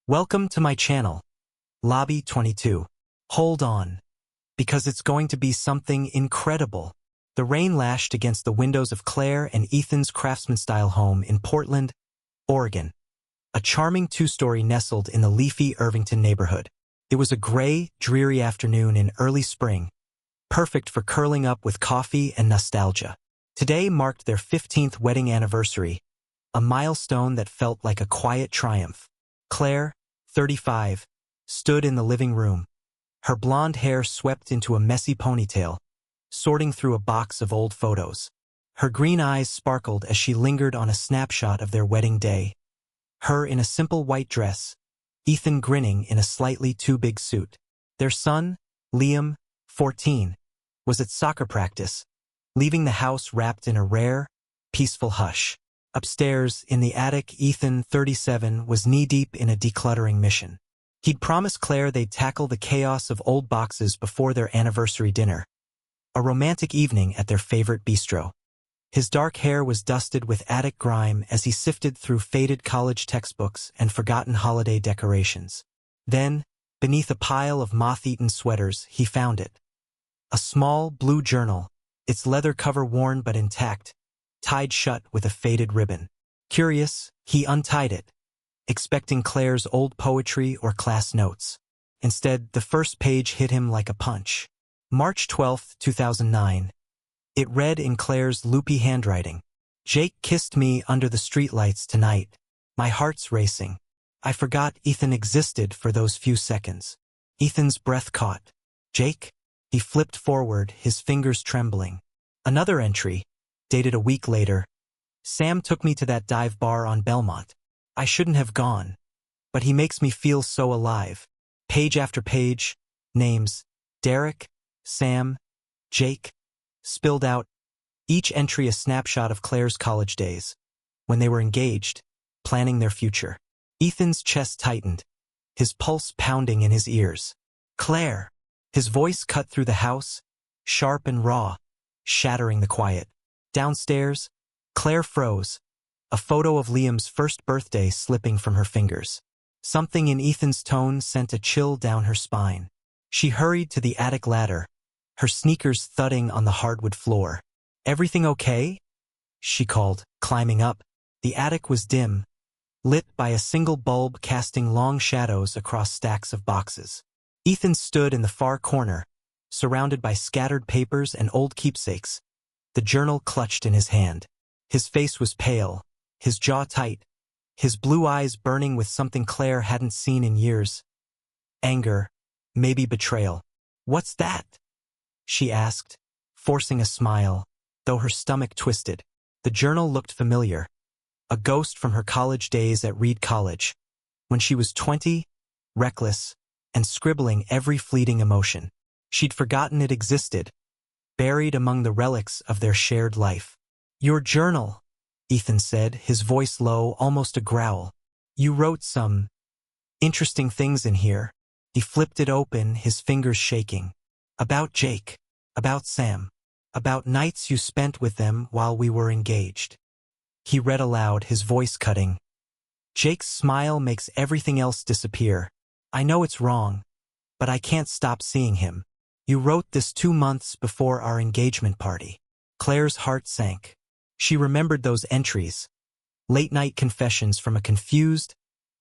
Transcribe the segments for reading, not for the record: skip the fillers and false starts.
Welcome to my channel, Lobby 22. Hold on, because it's going to be something incredible. The rain lashed against the windows of Claire and Ethan's craftsman-style home in Portland, Oregon. A charming two-story nestled in the leafy Irvington neighborhood. It was a gray, dreary afternoon in early spring, perfect for curling up with coffee and nostalgia. Today marked their 15th wedding anniversary, a milestone that felt like a quiet triumph. Claire, 35, stood in the living room, her blonde hair swept into a messy ponytail, sorting through a box of old photos. Her green eyes sparkled as she lingered on a snapshot of their wedding day. Her in a simple white dress, Ethan grinning in a slightly too big suit. Their son, Liam, 14, was at soccer practice, leaving the house wrapped in a rare, peaceful hush. Upstairs, in the attic, Ethan, 37, was knee-deep in a decluttering mission. He'd promised Claire they'd tackle the chaos of old boxes before their anniversary dinner, a romantic evening at their favorite bistro. His dark hair was dusted with attic grime as he sifted through faded college textbooks and forgotten holiday decorations. Then, beneath a pile of moth-eaten sweaters, he found it. A small, blue journal, its leather cover worn but intact, tied shut with a faded ribbon. Curious, he untied it, expecting Claire's old poetry or class notes. Instead, the first page hit him like a punch. March 12, 2009. It read in Claire's loopy handwriting. Jake kissed me under the streetlights tonight. My heart's racing. I forgot Ethan existed for those few seconds. Ethan's breath caught. Jake? He flipped forward, his fingers trembling. Another entry, dated a week later. Sam took me to that dive bar on Belmont. I shouldn't have gone, but he makes me feel so alive. Page after page, names, Derek, Sam, Jake, spilled out, each entry a snapshot of Claire's college days, when they were engaged, planning their future. Ethan's chest tightened, his pulse pounding in his ears. Claire! His voice cut through the house, sharp and raw, shattering the quiet. Downstairs, Claire froze, a photo of Liam's first birthday slipping from her fingers. Something in Ethan's tone sent a chill down her spine. She hurried to the attic ladder, her sneakers thudding on the hardwood floor. Everything okay? She called, climbing up. The attic was dim, lit by a single bulb casting long shadows across stacks of boxes. Ethan stood in the far corner, surrounded by scattered papers and old keepsakes, the journal clutched in his hand. His face was pale, his jaw tight, his blue eyes burning with something Claire hadn't seen in years. Anger, maybe betrayal. What's that? She asked, forcing a smile, though her stomach twisted. The journal looked familiar, a ghost from her college days at Reed College, when she was 20, reckless, and scribbling every fleeting emotion. She'd forgotten it existed, buried among the relics of their shared life. Your journal, Ethan said, his voice low, almost a growl. You wrote some interesting things in here. He flipped it open, his fingers shaking. About Jake, about Sam, about nights you spent with them while we were engaged. He read aloud, his voice cutting. Jake's smile makes everything else disappear. I know it's wrong, but I can't stop seeing him. You wrote this 2 months before our engagement party. Claire's heart sank. She remembered those entries, late-night confessions from a confused,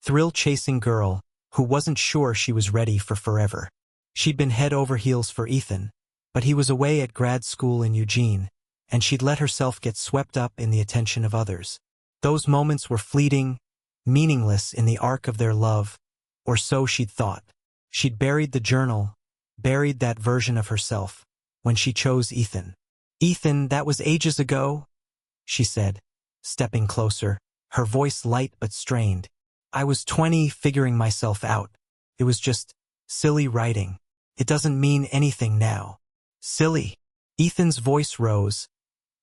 thrill-chasing girl who wasn't sure she was ready for forever. She'd been head over heels for Ethan, but he was away at grad school in Eugene, and she'd let herself get swept up in the attention of others. Those moments were fleeting, meaningless in the arc of their love, or so she'd thought. She'd buried the journal, buried that version of herself, when she chose Ethan. Ethan, that was ages ago, she said, stepping closer, her voice light but strained. I was 20, figuring myself out. It was just silly writing. It doesn't mean anything now. Silly. Ethan's voice rose,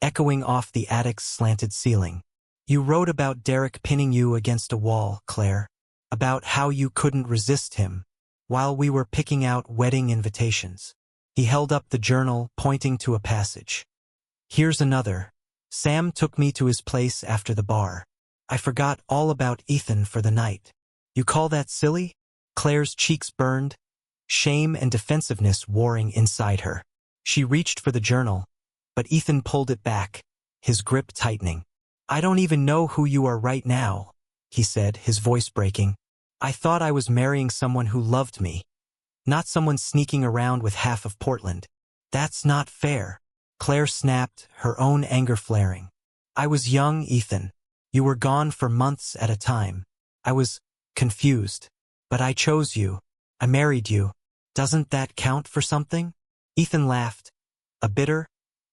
echoing off the attic's slanted ceiling. You wrote about Derek pinning you against a wall, Claire, about how you couldn't resist him, while we were picking out wedding invitations. He held up the journal, pointing to a passage. Here's another. Sam took me to his place after the bar. I forgot all about Ethan for the night. You call that silly? Claire's cheeks burned, shame and defensiveness warring inside her. She reached for the journal, but Ethan pulled it back, his grip tightening. I don't even know who you are right now, he said, his voice breaking. I thought I was marrying someone who loved me, not someone sneaking around with half of Portland. That's not fair. Claire snapped, her own anger flaring. I was young, Ethan. You were gone for months at a time. I was confused. But I chose you. I married you. Doesn't that count for something? Ethan laughed, a bitter,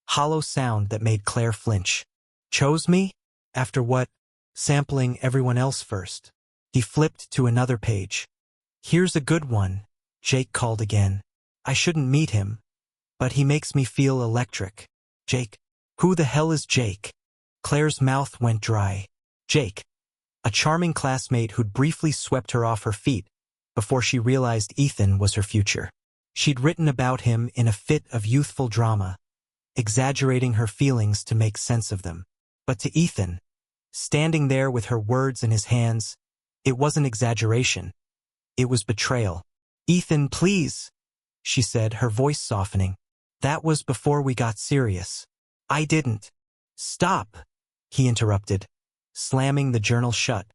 hollow sound that made Claire flinch. Chose me? After what? Sampling everyone else first. He flipped to another page. Here's a good one, Jake called again. I shouldn't meet him, but he makes me feel electric. Jake? Who the hell is Jake? Claire's mouth went dry. Jake, a charming classmate who'd briefly swept her off her feet before she realized Ethan was her future. She'd written about him in a fit of youthful drama, exaggerating her feelings to make sense of them. But to Ethan, standing there with her words in his hands, it wasn't exaggeration. It was betrayal. Ethan, please, she said, her voice softening. That was before we got serious. I didn't. Stop, he interrupted, slamming the journal shut.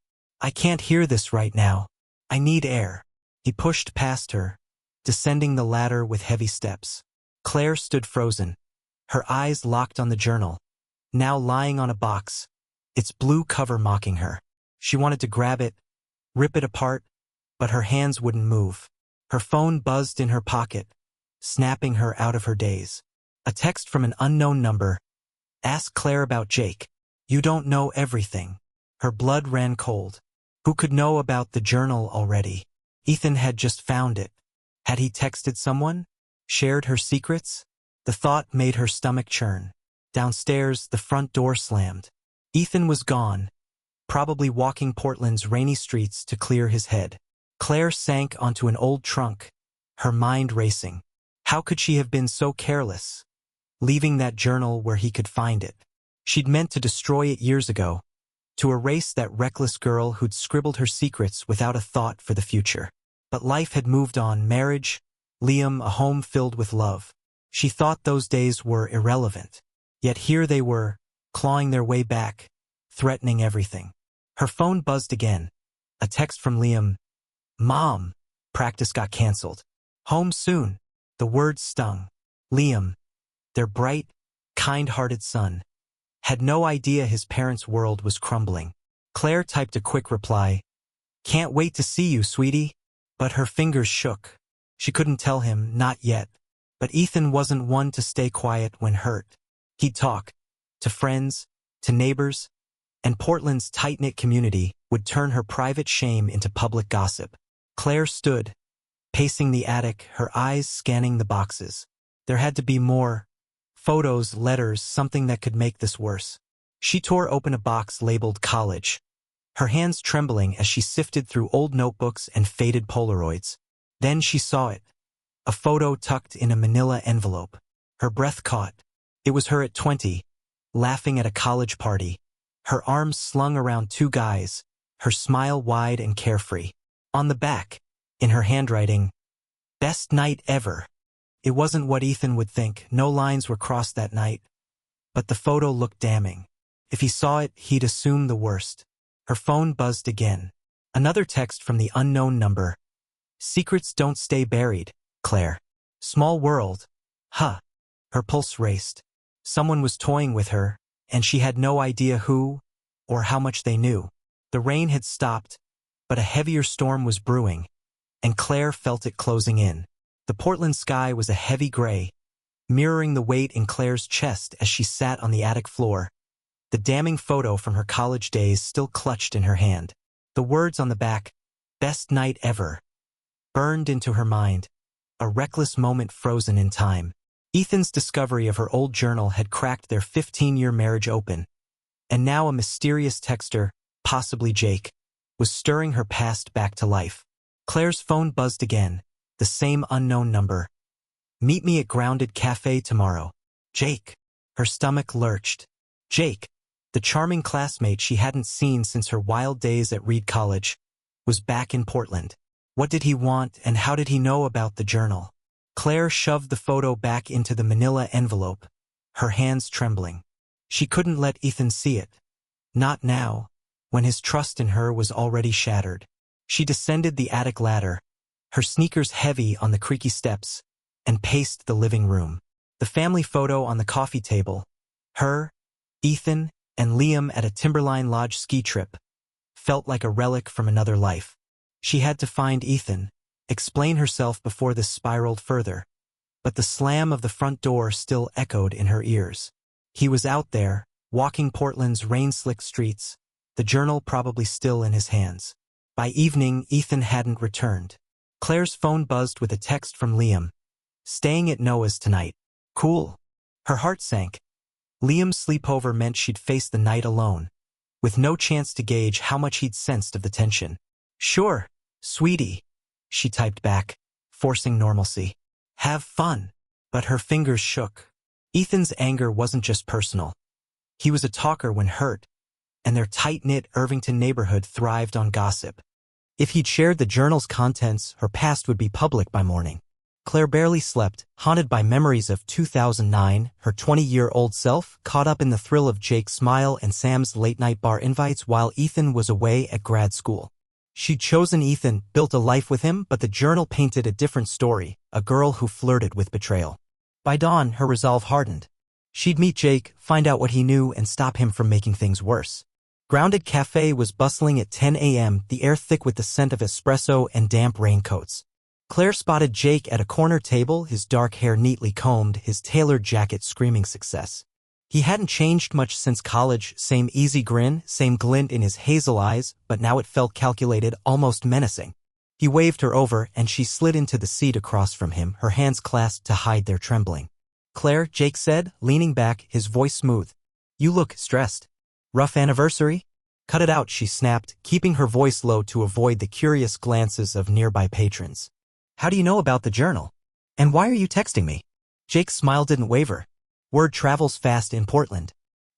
I can't hear this right now. I need air. He pushed past her, descending the ladder with heavy steps. Claire stood frozen, her eyes locked on the journal, now lying on a box, its blue cover mocking her. She wanted to grab it, rip it apart, but her hands wouldn't move. Her phone buzzed in her pocket, snapping her out of her daze. A text from an unknown number. Ask Claire about Jake. You don't know everything. Her blood ran cold. Who could know about the journal already? Ethan had just found it. Had he texted someone? Shared her secrets? The thought made her stomach churn. Downstairs, the front door slammed. Ethan was gone, probably walking Portland's rainy streets to clear his head. Claire sank onto an old trunk, her mind racing. How could she have been so careless, leaving that journal where he could find it? She'd meant to destroy it years ago, to erase that reckless girl who'd scribbled her secrets without a thought for the future. But life had moved on. Marriage, Liam, a home filled with love. She thought those days were irrelevant. Yet here they were, clawing their way back, threatening everything. Her phone buzzed again. A text from Liam. Mom, practice got canceled. Home soon. The words stung. Liam, their bright, kind-hearted son, had no idea his parents' world was crumbling. Claire typed a quick reply. Can't wait to see you, sweetie. But her fingers shook. She couldn't tell him, not yet. But Ethan wasn't one to stay quiet when hurt. He'd talk. To friends, to neighbors, and Portland's tight-knit community would turn her private shame into public gossip. Claire stood, pacing the attic, her eyes scanning the boxes. There had to be more. Photos, letters, something that could make this worse. She tore open a box labeled college, her hands trembling as she sifted through old notebooks and faded Polaroids. Then she saw it. A photo tucked in a manila envelope. Her breath caught. It was her at 20, laughing at a college party, her arms slung around two guys, her smile wide and carefree. On the back, in her handwriting, best night ever. It wasn't what Ethan would think. No lines were crossed that night. But the photo looked damning. If he saw it, he'd assume the worst. Her phone buzzed again. Another text from the unknown number. Secrets don't stay buried, Claire. Small world. Huh. Her pulse raced. Someone was toying with her, and she had no idea who or how much they knew. The rain had stopped, but a heavier storm was brewing, and Claire felt it closing in. The Portland sky was a heavy gray, mirroring the weight in Claire's chest as she sat on the attic floor, the damning photo from her college days still clutched in her hand. The words on the back, best night ever, burned into her mind, a reckless moment frozen in time. Ethan's discovery of her old journal had cracked their 15-year marriage open, and now a mysterious texter, possibly Jake, was stirring her past back to life. Claire's phone buzzed again, the same unknown number. Meet me at Grounded Cafe tomorrow. Jake. Her stomach lurched. Jake, the charming classmate she hadn't seen since her wild days at Reed College. was back in Portland. What did he want and how did he know about the journal? Claire shoved the photo back into the manila envelope, her hands trembling. She couldn't let Ethan see it. Not now, when his trust in her was already shattered. She descended the attic ladder, her sneakers heavy on the creaky steps, and paced the living room. The family photo on the coffee table, her, Ethan, and Liam at a Timberline Lodge ski trip, felt like a relic from another life. She had to find Ethan, explain herself before this spiraled further. But the slam of the front door still echoed in her ears. He was out there, walking Portland's rain-slicked streets, the journal probably still in his hands. By evening, Ethan hadn't returned. Claire's phone buzzed with a text from Liam. Staying at Noah's tonight. Cool. Her heart sank. Liam's sleepover meant she'd face the night alone, with no chance to gauge how much he'd sensed of the tension. Sure, sweetie, she typed back, forcing normalcy. Have fun. But her fingers shook. Ethan's anger wasn't just personal. He was a talker when hurt, and their tight-knit Irvington neighborhood thrived on gossip. If he'd shared the journal's contents, her past would be public by morning. Claire barely slept, haunted by memories of 2009, her 20-year-old self, caught up in the thrill of Jake's smile and Sam's late-night bar invites while Ethan was away at grad school. She'd chosen Ethan, built a life with him, but the journal painted a different story, a girl who flirted with betrayal. By dawn, her resolve hardened. She'd meet Jake, find out what he knew, and stop him from making things worse. Grounded Cafe was bustling at 10 a.m., the air thick with the scent of espresso and damp raincoats. Claire spotted Jake at a corner table, his dark hair neatly combed, his tailored jacket screaming success. He hadn't changed much since college, same easy grin, same glint in his hazel eyes, but now it felt calculated, almost menacing. He waved her over, and she slid into the seat across from him, her hands clasped to hide their trembling. Claire, Jake said, leaning back, his voice smooth. You look stressed. Rough anniversary? Cut it out, she snapped, keeping her voice low to avoid the curious glances of nearby patrons. How do you know about the journal? And why are you texting me? Jake's smile didn't waver. Word travels fast in Portland.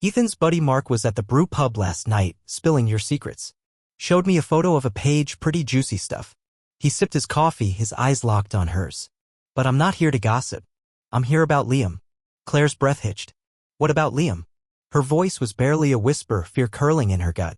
Ethan's buddy Mark was at the brew pub last night, spilling your secrets. Showed me a photo of a page, pretty juicy stuff. He sipped his coffee, his eyes locked on hers. But I'm not here to gossip. I'm here about Liam. Claire's breath hitched. What about Liam? Her voice was barely a whisper, fear curling in her gut.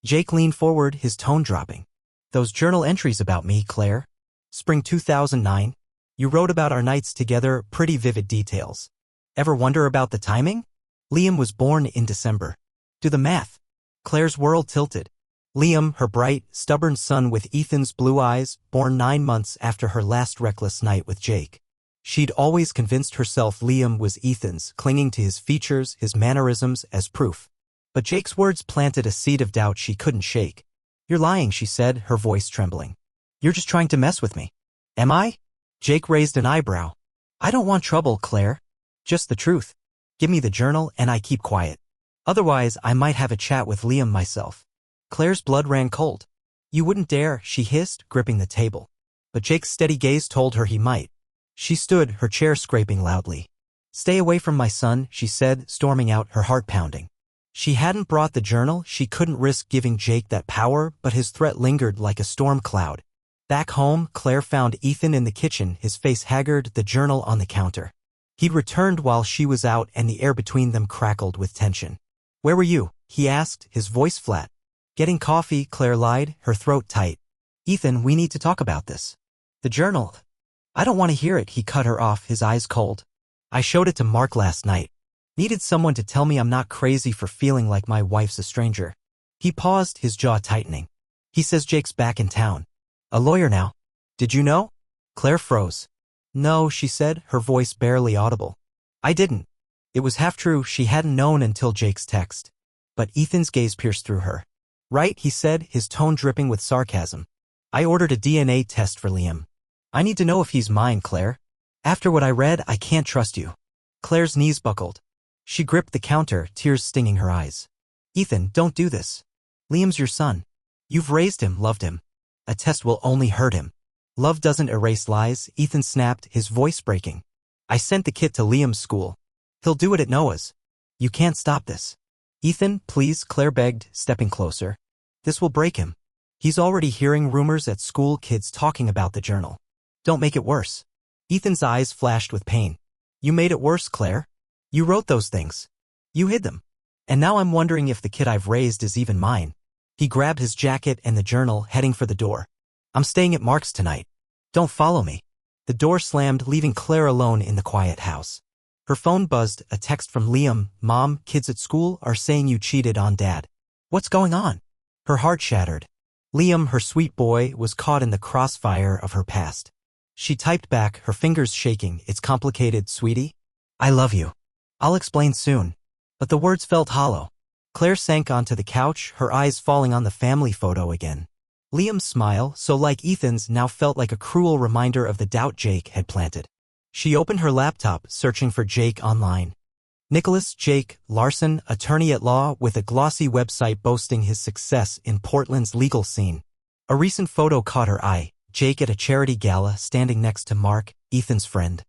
Jake leaned forward, his tone dropping. Those journal entries about me, Claire. Spring 2009. You wrote about our nights together, pretty vivid details. Ever wonder about the timing? Liam was born in December. Do the math. Claire's world tilted. Liam, her bright, stubborn son with Ethan's blue eyes, born 9 months after her last reckless night with Jake. She'd always convinced herself Liam was Ethan's, clinging to his features, his mannerisms as proof. But Jake's words planted a seed of doubt she couldn't shake. You're lying, she said, her voice trembling. You're just trying to mess with me. Am I? Jake raised an eyebrow. I don't want trouble, Claire. Just the truth. Give me the journal and I keep quiet. Otherwise, I might have a chat with Liam myself. Claire's blood ran cold. You wouldn't dare, she hissed, gripping the table. But Jake's steady gaze told her he might. She stood, her chair scraping loudly. Stay away from my son, she said, storming out, her heart pounding. She hadn't brought the journal, she couldn't risk giving Jake that power, but his threat lingered like a storm cloud. Back home, Claire found Ethan in the kitchen, his face haggard, the journal on the counter. He'd returned while she was out and the air between them crackled with tension. Where were you? He asked, his voice flat. Getting coffee, Claire lied, her throat tight. Ethan, we need to talk about this. The journal. I don't want to hear it, he cut her off, his eyes cold. I showed it to Mark last night. Needed someone to tell me I'm not crazy for feeling like my wife's a stranger. He paused, his jaw tightening. He says Jake's back in town. A lawyer now. Did you know? Claire froze. No, she said, her voice barely audible. I didn't. It was half true, she hadn't known until Jake's text. But Ethan's gaze pierced through her. Right, he said, his tone dripping with sarcasm. I ordered a DNA test for Liam. I need to know if he's mine, Claire. After what I read, I can't trust you. Claire's knees buckled. She gripped the counter, tears stinging her eyes. Ethan, don't do this. Liam's your son. You've raised him, loved him. A test will only hurt him. Love doesn't erase lies, Ethan snapped, his voice breaking. I sent the kid to Liam's school. He'll do it at Noah's. You can't stop this. Ethan, please, Claire begged, stepping closer. This will break him. He's already hearing rumors at school, kids talking about the journal. Don't make it worse. Ethan's eyes flashed with pain. You made it worse, Claire. You wrote those things. You hid them. And now I'm wondering if the kid I've raised is even mine. He grabbed his jacket and the journal, heading for the door. I'm staying at Mark's tonight. Don't follow me. The door slammed, leaving Claire alone in the quiet house. Her phone buzzed, a text from Liam. Mom, kids at school are saying you cheated on Dad. What's going on? Her heart shattered. Liam, her sweet boy, was caught in the crossfire of her past. She typed back, her fingers shaking. It's complicated, sweetie. I love you. I'll explain soon. But the words felt hollow. Claire sank onto the couch, her eyes falling on the family photo again. Liam's smile, so like Ethan's, now felt like a cruel reminder of the doubt Jake had planted. She opened her laptop, searching for Jake online. Nicholas Jake Larson, attorney at law, with a glossy website boasting his success in Portland's legal scene. A recent photo caught her eye, Jake at a charity gala standing next to Mark, Ethan's friend.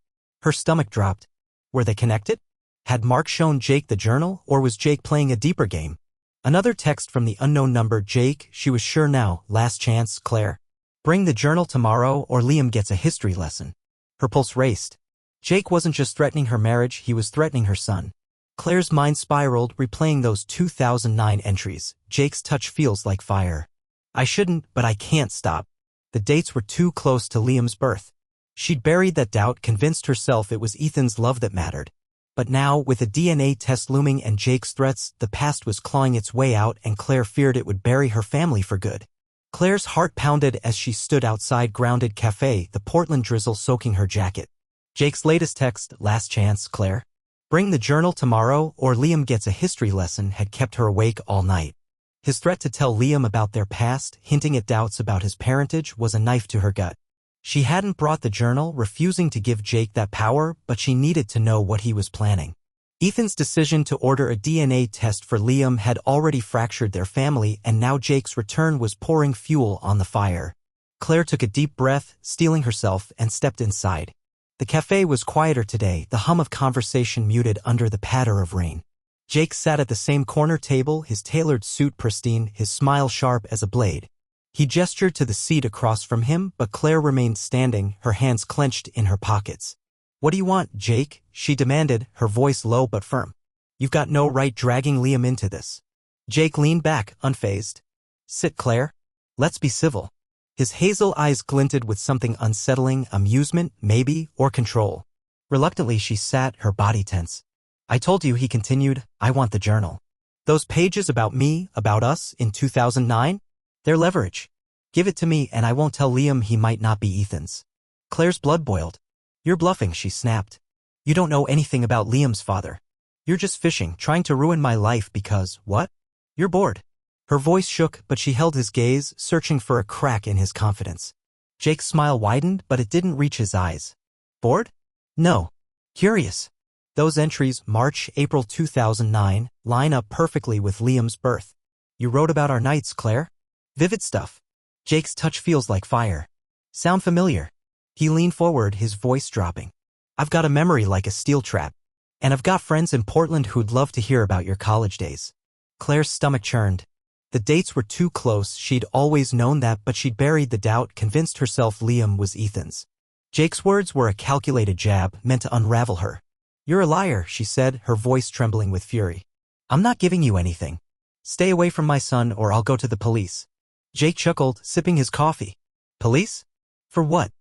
Her stomach dropped. Were they connected? Had Mark shown Jake the journal, or was Jake playing a deeper game? Another text from the unknown number. Jake, she was sure now, last chance, Claire. Bring the journal tomorrow or Liam gets a history lesson. Her pulse raced. Jake wasn't just threatening her marriage, he was threatening her son. Claire's mind spiraled, replaying those 2009 entries. Jake's touch feels like fire. I shouldn't, but I can't stop. The dates were too close to Liam's birth. She'd buried that doubt, convinced herself it was Ethan's love that mattered. But now, with a DNA test looming and Jake's threats, the past was clawing its way out, and Claire feared it would bury her family for good. Claire's heart pounded as she stood outside Grounded Cafe, the Portland drizzle soaking her jacket. Jake's latest text, last chance, Claire. Bring the journal tomorrow or Liam gets a history lesson, had kept her awake all night. His threat to tell Liam about their past, hinting at doubts about his parentage, was a knife to her gut. She hadn't brought the journal, refusing to give Jake that power, but she needed to know what he was planning. Ethan's decision to order a DNA test for Liam had already fractured their family, and now Jake's return was pouring fuel on the fire. Claire took a deep breath, steeling herself, and stepped inside. The cafe was quieter today, the hum of conversation muted under the patter of rain. Jake sat at the same corner table, his tailored suit pristine, his smile sharp as a blade. He gestured to the seat across from him, but Claire remained standing, her hands clenched in her pockets. What do you want, Jake? She demanded, her voice low but firm. You've got no right dragging Liam into this. Jake leaned back, unfazed. Sit, Claire. Let's be civil. His hazel eyes glinted with something unsettling, amusement, maybe, or control. Reluctantly she sat, her body tense. I told you, he continued, I want the journal. Those pages about me, about us, in 2009? They're leverage. Give it to me and I won't tell Liam he might not be Ethan's. Claire's blood boiled. You're bluffing, she snapped. You don't know anything about Liam's father. You're just fishing, trying to ruin my life because, what? You're bored. Her voice shook, but she held his gaze, searching for a crack in his confidence. Jake's smile widened, but it didn't reach his eyes. Bored? No. Curious. Those entries, March, April 2009, line up perfectly with Liam's birth. You wrote about our nights, Claire? Vivid stuff. Jake's touch feels like fire. Sound familiar? He leaned forward, his voice dropping. I've got a memory like a steel trap. And I've got friends in Portland who'd love to hear about your college days. Claire's stomach churned. The dates were too close, she'd always known that, but she'd buried the doubt, convinced herself Liam was Ethan's. Jake's words were a calculated jab, meant to unravel her. You're a liar, she said, her voice trembling with fury. I'm not giving you anything. Stay away from my son or I'll go to the police. Jake chuckled, sipping his coffee. Police? For what?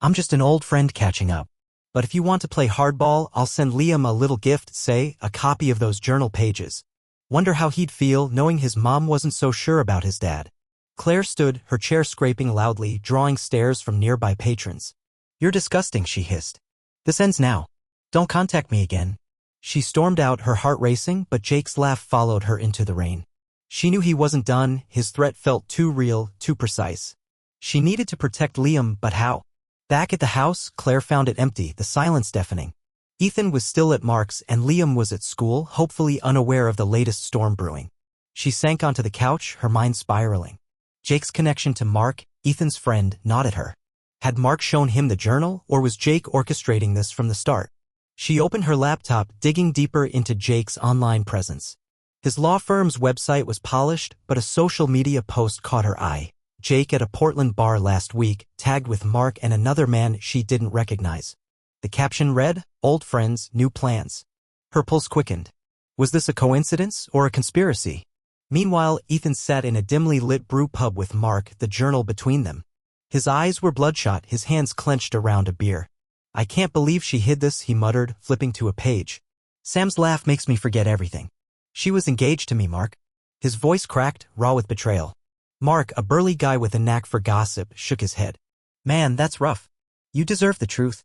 I'm just an old friend catching up. But if you want to play hardball, I'll send Liam a little gift, say, a copy of those journal pages. Wonder how he'd feel knowing his mom wasn't so sure about his dad. Claire stood, her chair scraping loudly, drawing stares from nearby patrons. You're disgusting, she hissed. This ends now. Don't contact me again. She stormed out, her heart racing, but Jake's laugh followed her into the rain. She knew he wasn't done, his threat felt too real, too precise. She needed to protect Liam, but how? Back at the house, Claire found it empty, the silence deafening. Ethan was still at Mark's and Liam was at school, hopefully unaware of the latest storm brewing. She sank onto the couch, her mind spiraling. Jake's connection to Mark, Ethan's friend, gnawed at her. Had Mark shown him the journal, or was Jake orchestrating this from the start? She opened her laptop, digging deeper into Jake's online presence. His law firm's website was polished, but a social media post caught her eye. Jake at a Portland bar last week, tagged with Mark and another man she didn't recognize. The caption read, "Old friends, new plans." Her pulse quickened. Was this a coincidence or a conspiracy? Meanwhile, Ethan sat in a dimly lit brew pub with Mark, the journal between them. His eyes were bloodshot, his hands clenched around a beer. "I can't believe she hid this," he muttered, flipping to a page. "Sam's laugh makes me forget everything. She was engaged to me, Mark." His voice cracked, raw with betrayal. Mark, a burly guy with a knack for gossip, shook his head. "Man, that's rough. You deserve the truth.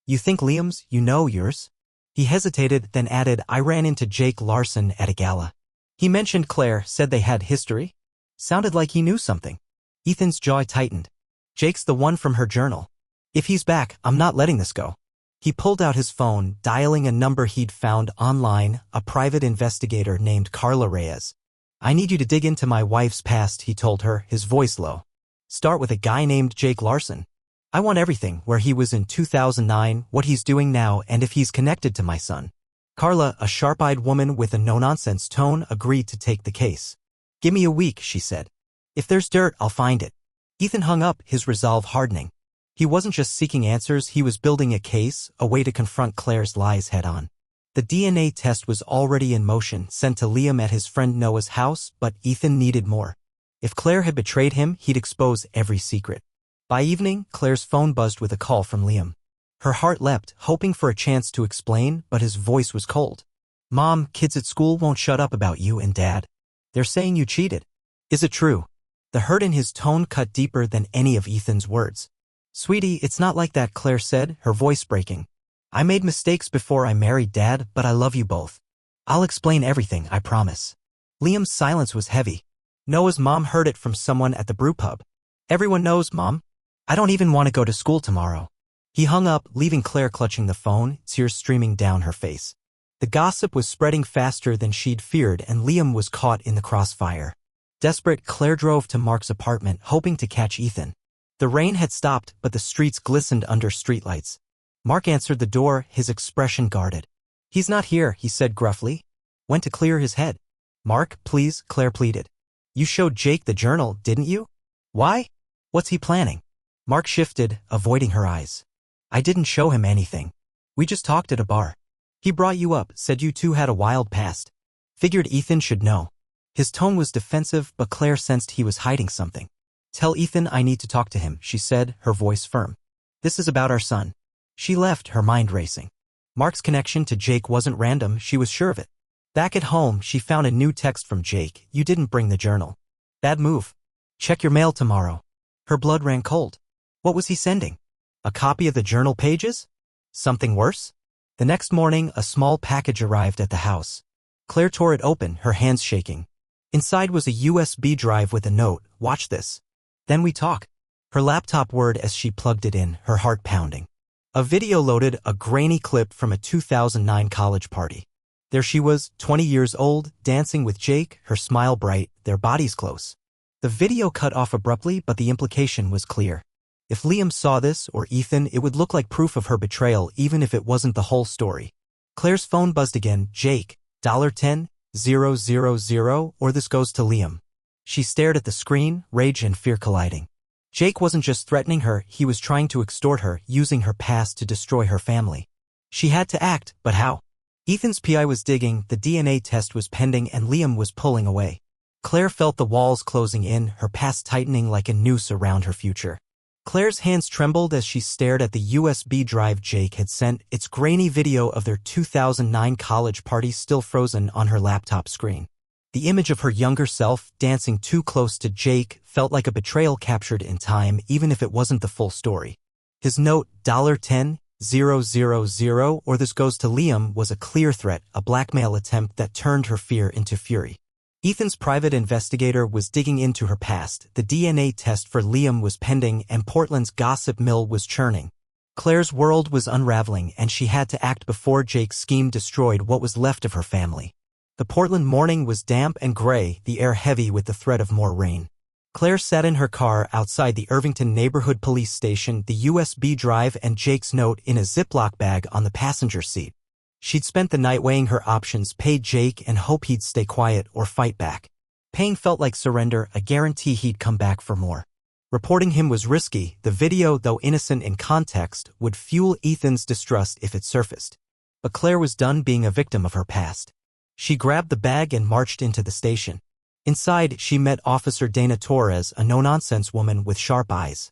You think Liam's, you know yours?" He hesitated, then added, "I ran into Jake Larson at a gala. He mentioned Claire, said they had history. Sounded like he knew something." Ethan's jaw tightened. "Jake's the one from her journal. If he's back, I'm not letting this go." He pulled out his phone, dialing a number he'd found online, a private investigator named Carla Reyes. "I need you to dig into my wife's past," he told her, his voice low. "Start with a guy named Jake Larson. I want everything, where he was in 2009, what he's doing now, and if he's connected to my son." Carla, a sharp-eyed woman with a no-nonsense tone, agreed to take the case. "Give me a week," she said. "If there's dirt, I'll find it." Ethan hung up, his resolve hardening. He wasn't just seeking answers, he was building a case, a way to confront Claire's lies head-on. The DNA test was already in motion, sent to Liam at his friend Noah's house, but Ethan needed more. If Claire had betrayed him, he'd expose every secret. By evening, Claire's phone buzzed with a call from Liam. Her heart leapt, hoping for a chance to explain, but his voice was cold. "Mom, kids at school won't shut up about you and Dad. They're saying you cheated. Is it true?" The hurt in his tone cut deeper than any of Ethan's words. "Sweetie, it's not like that," Claire said, her voice breaking. "I made mistakes before I married Dad, but I love you both. I'll explain everything, I promise." Liam's silence was heavy. Noah's mom heard it from someone at the brewpub. "Everyone knows, Mom. I don't even want to go to school tomorrow." He hung up, leaving Claire clutching the phone, tears streaming down her face. The gossip was spreading faster than she'd feared, and Liam was caught in the crossfire. Desperate, Claire drove to Mark's apartment, hoping to catch Ethan. The rain had stopped, but the streets glistened under streetlights. Mark answered the door, his expression guarded. "He's not here," he said gruffly. "Went to clear his head." "Mark, please," Claire pleaded. "You showed Jake the journal, didn't you? Why? What's he planning?" Mark shifted, avoiding her eyes. "I didn't show him anything. We just talked at a bar. He brought you up, said you two had a wild past. Figured Ethan should know." His tone was defensive, but Claire sensed he was hiding something. "Tell Ethan I need to talk to him," she said, her voice firm. "This is about our son." She left, her mind racing. Mark's connection to Jake wasn't random, she was sure of it. Back at home, she found a new text from Jake. "You didn't bring the journal. Bad move. Check your mail tomorrow." Her blood ran cold. What was he sending? A copy of the journal pages? Something worse? The next morning, a small package arrived at the house. Claire tore it open, her hands shaking. Inside was a USB drive with a note, "Watch this. Then we talk." Her laptop whirred as she plugged it in, her heart pounding. A video loaded, a grainy clip from a 2009 college party. There she was, 20 years old, dancing with Jake, her smile bright, their bodies close. The video cut off abruptly, but the implication was clear. If Liam saw this, or Ethan, it would look like proof of her betrayal, even if it wasn't the whole story. Claire's phone buzzed again. "Jake, $10,000, or this goes to Liam." She stared at the screen, rage and fear colliding. Jake wasn't just threatening her, he was trying to extort her, using her past to destroy her family. She had to act, but how? Ethan's PI was digging, the DNA test was pending, and Liam was pulling away. Claire felt the walls closing in, her past tightening like a noose around her future. Claire's hands trembled as she stared at the USB drive Jake had sent, its grainy video of their 2009 college party still frozen on her laptop screen. The image of her younger self, dancing too close to Jake, felt like a betrayal captured in time, even if it wasn't the full story. His note, $10,000, or this goes to Liam, was a clear threat, a blackmail attempt that turned her fear into fury. Ethan's private investigator was digging into her past, the DNA test for Liam was pending, and Portland's gossip mill was churning. Claire's world was unraveling, and she had to act before Jake's scheme destroyed what was left of her family. The Portland morning was damp and gray, the air heavy with the threat of more rain. Claire sat in her car outside the Irvington Neighborhood Police Station, the USB drive and Jake's note in a Ziploc bag on the passenger seat. She'd spent the night weighing her options, pay Jake and hope he'd stay quiet or fight back. Paying felt like surrender, a guarantee he'd come back for more. Reporting him was risky. The video, though innocent in context, would fuel Ethan's distrust if it surfaced. But Claire was done being a victim of her past. She grabbed the bag and marched into the station. Inside, she met Officer Dana Torres, a no-nonsense woman with sharp eyes.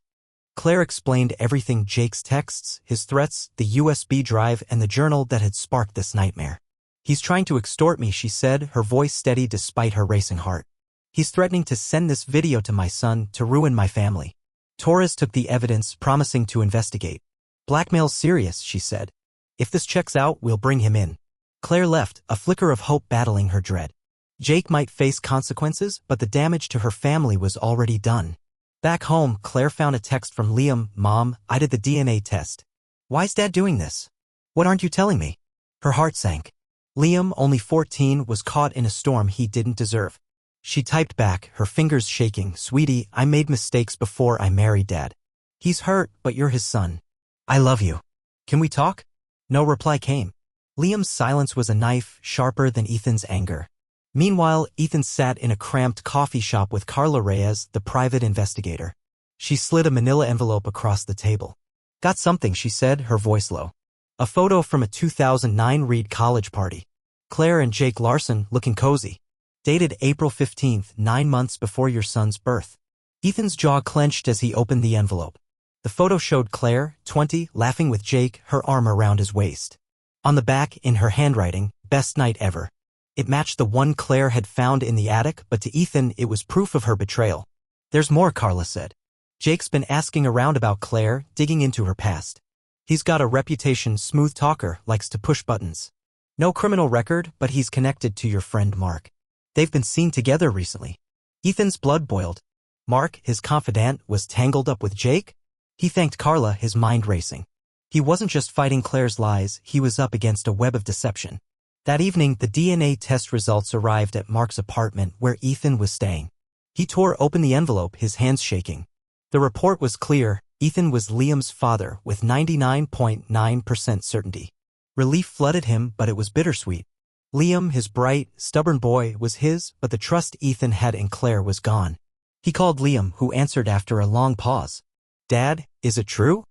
Claire explained everything: Jake's texts, his threats, the USB drive, and the journal that had sparked this nightmare. "He's trying to extort me," she said, her voice steady despite her racing heart. "He's threatening to send this video to my son to ruin my family." Torres took the evidence, promising to investigate. "Blackmail's serious," she said. "If this checks out, we'll bring him in." Claire left, a flicker of hope battling her dread. Jake might face consequences, but the damage to her family was already done. Back home, Claire found a text from Liam. "Mom, I did the DNA test." "Why's Dad doing this? What aren't you telling me?" Her heart sank. Liam, only 14, was caught in a storm he didn't deserve. She typed back, her fingers shaking, "Sweetie, I made mistakes before I married Dad. He's hurt, but you're his son. I love you. Can we talk?" No reply came. Liam's silence was a knife, sharper than Ethan's anger. Meanwhile, Ethan sat in a cramped coffee shop with Carla Reyes, the private investigator. She slid a manila envelope across the table. "Got something," she said, her voice low. "A photo from a 2009 Reed college party. Claire and Jake Larson, looking cozy. Dated April 15th, 9 months before your son's birth." Ethan's jaw clenched as he opened the envelope. The photo showed Claire, 20, laughing with Jake, her arm around his waist. On the back, in her handwriting, "Best night ever." It matched the one Claire had found in the attic, but to Ethan it was proof of her betrayal. "There's more," Carla said. "Jake's been asking around about Claire, digging into her past. He's got a reputation, smooth talker, likes to push buttons. No criminal record, but he's connected to your friend Mark. They've been seen together recently." Ethan's blood boiled. Mark, his confidant, was tangled up with Jake? He thanked Carla, his mind racing. He wasn't just fighting Claire's lies, he was up against a web of deception. That evening, the DNA test results arrived at Mark's apartment where Ethan was staying. He tore open the envelope, his hands shaking. The report was clear: Ethan was Liam's father with 99.9% certainty. Relief flooded him, but it was bittersweet. Liam, his bright, stubborn boy, was his, but the trust Ethan had in Claire was gone. He called Liam, who answered after a long pause. "Dad, is it true?"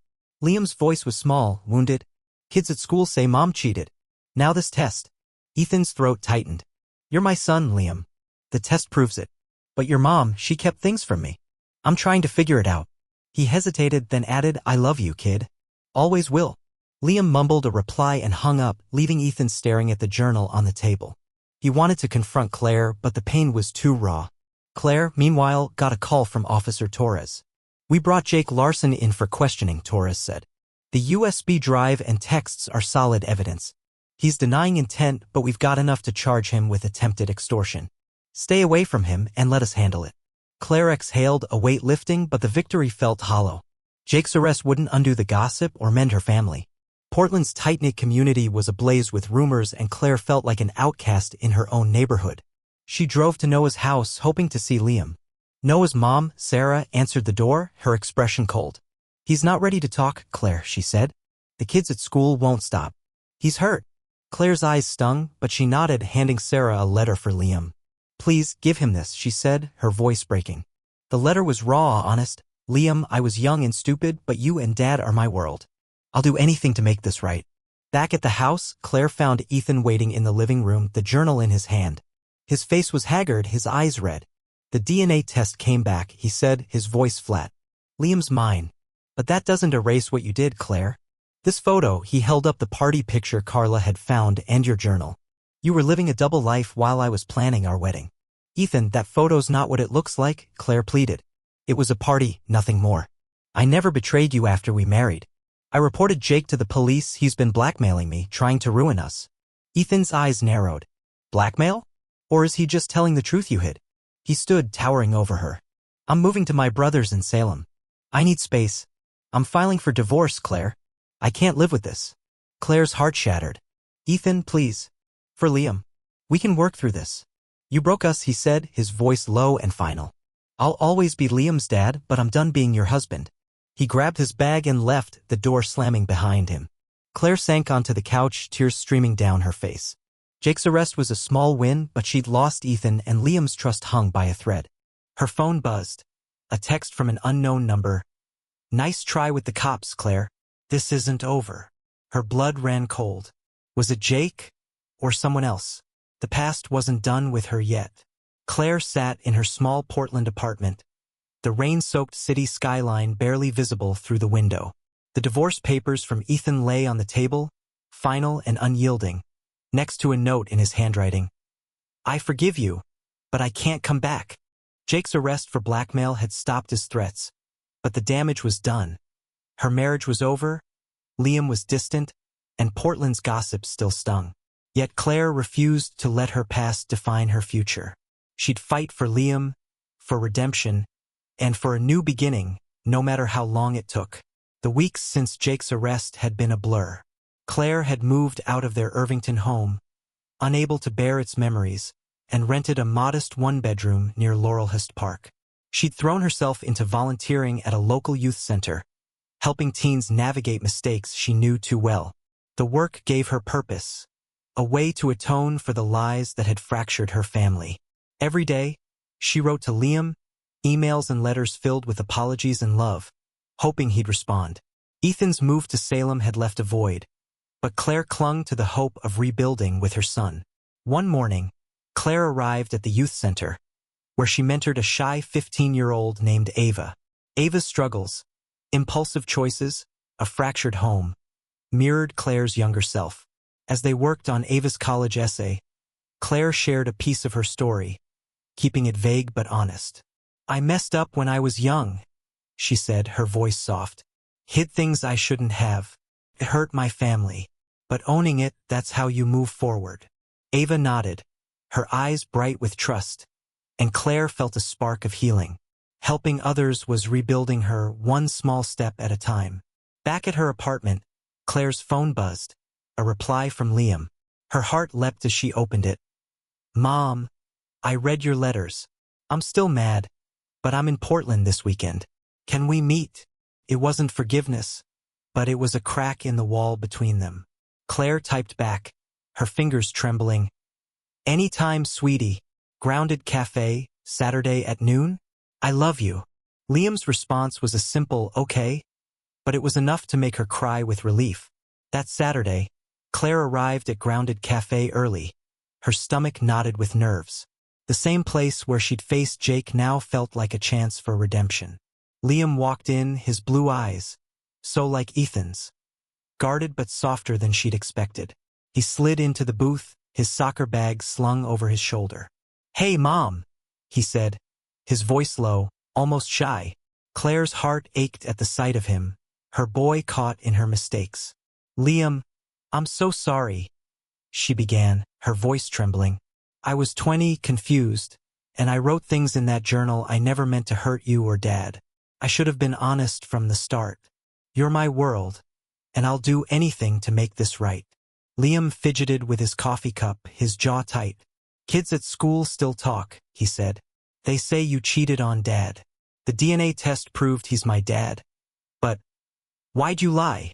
Liam's voice was small, wounded. "Kids at school say Mom cheated. Now this test." Ethan's throat tightened. "You're my son, Liam. The test proves it. But your mom, she kept things from me. I'm trying to figure it out." He hesitated, then added, "I love you, kid. Always will." Liam mumbled a reply and hung up, leaving Ethan staring at the journal on the table. He wanted to confront Claire, but the pain was too raw. Claire, meanwhile, got a call from Officer Torres. "We brought Jake Larson in for questioning," Torres said. "The USB drive and texts are solid evidence. He's denying intent, but we've got enough to charge him with attempted extortion. Stay away from him and let us handle it." Claire exhaled, a weight lifting, but the victory felt hollow. Jake's arrest wouldn't undo the gossip or mend her family. Portland's tight-knit community was ablaze with rumors, and Claire felt like an outcast in her own neighborhood. She drove to Noah's house, hoping to see Liam. Noah's mom, Sarah, answered the door, her expression cold. "He's not ready to talk, Claire," she said. "The kids at school won't stop. He's hurt." Claire's eyes stung, but she nodded, handing Sarah a letter for Liam. "Please, give him this," she said, her voice breaking. The letter was raw, honest. "Liam, I was young and stupid, but you and Dad are my world. I'll do anything to make this right." Back at the house, Claire found Ethan waiting in the living room, the journal in his hand. His face was haggard, his eyes red. "The DNA test came back," he said, his voice flat. "Liam's mine. But that doesn't erase what you did, Claire. This photo," he held up the party picture Carla had found, "and your journal. You were living a double life while I was planning our wedding." "Ethan, that photo's not what it looks like," Claire pleaded. "It was a party, nothing more. I never betrayed you after we married. I reported Jake to the police. He's been blackmailing me, trying to ruin us." Ethan's eyes narrowed. "Blackmail? Or is he just telling the truth you hid?" He stood, towering over her. "I'm moving to my brother's in Salem. I need space. I'm filing for divorce, Claire. I can't live with this." Claire's heart shattered. "Ethan, please. For Liam. We can work through this. You broke us," he said, his voice low and final. "I'll always be Liam's dad, but I'm done being your husband." He grabbed his bag and left, the door slamming behind him. Claire sank onto the couch, tears streaming down her face. Jake's arrest was a small win, but she'd lost Ethan, and Liam's trust hung by a thread. Her phone buzzed. A text from an unknown number. Nice try with the cops, Claire. This isn't over. Her blood ran cold. Was it Jake? Or someone else? The past wasn't done with her yet. Claire sat in her small Portland apartment, the rain-soaked city skyline barely visible through the window. The divorce papers from Ethan lay on the table, final and unyielding, next to a note in his handwriting. I forgive you, but I can't come back. Jake's arrest for blackmail had stopped his threats, but the damage was done. Her marriage was over, Liam was distant, and Portland's gossip still stung. Yet Claire refused to let her past define her future. She'd fight for Liam, for redemption, and for a new beginning, no matter how long it took. The weeks since Jake's arrest had been a blur. Claire had moved out of their Irvington home, unable to bear its memories, and rented a modest one-bedroom near Laurelhurst Park. She'd thrown herself into volunteering at a local youth center, helping teens navigate mistakes she knew too well. The work gave her purpose, a way to atone for the lies that had fractured her family. Every day, she wrote to Liam, emails and letters filled with apologies and love, hoping he'd respond. Ethan's move to Salem had left a void, but Claire clung to the hope of rebuilding with her son. One morning, Claire arrived at the youth center, where she mentored a shy 15-year-old named Ava. Ava's struggles, impulsive choices, a fractured home, mirrored Claire's younger self. As they worked on Ava's college essay, Claire shared a piece of her story, keeping it vague but honest. I messed up when I was young, she said, her voice soft. Hid things I shouldn't have. It hurt my family. But owning it, that's how you move forward. Ava nodded, her eyes bright with trust, and Claire felt a spark of healing. Helping others was rebuilding her one small step at a time. Back at her apartment, Claire's phone buzzed, a reply from Liam. Her heart leapt as she opened it. Mom, I read your letters. I'm still mad, but I'm in Portland this weekend. Can we meet? It wasn't forgiveness, but it was a crack in the wall between them. Claire typed back, her fingers trembling. Anytime, sweetie. Grounded Cafe, Saturday at noon? I love you. Liam's response was a simple okay, but it was enough to make her cry with relief. That Saturday, Claire arrived at Grounded Cafe early. Her stomach knotted with nerves. The same place where she'd faced Jake now felt like a chance for redemption. Liam walked in, his blue eyes, so like Ethan's, guarded but softer than she'd expected. He slid into the booth, his soccer bag slung over his shoulder. Hey, Mom, he said, his voice low, almost shy. Claire's heart ached at the sight of him, her boy caught in her mistakes. Liam, I'm so sorry, she began, her voice trembling. I was 20, confused, and I wrote things in that journal I never meant to hurt you or Dad. I should have been honest from the start. You're my world, and I'll do anything to make this right. Liam fidgeted with his coffee cup, his jaw tight. Kids at school still talk, he said. They say you cheated on Dad. The DNA test proved he's my dad. But why'd you lie?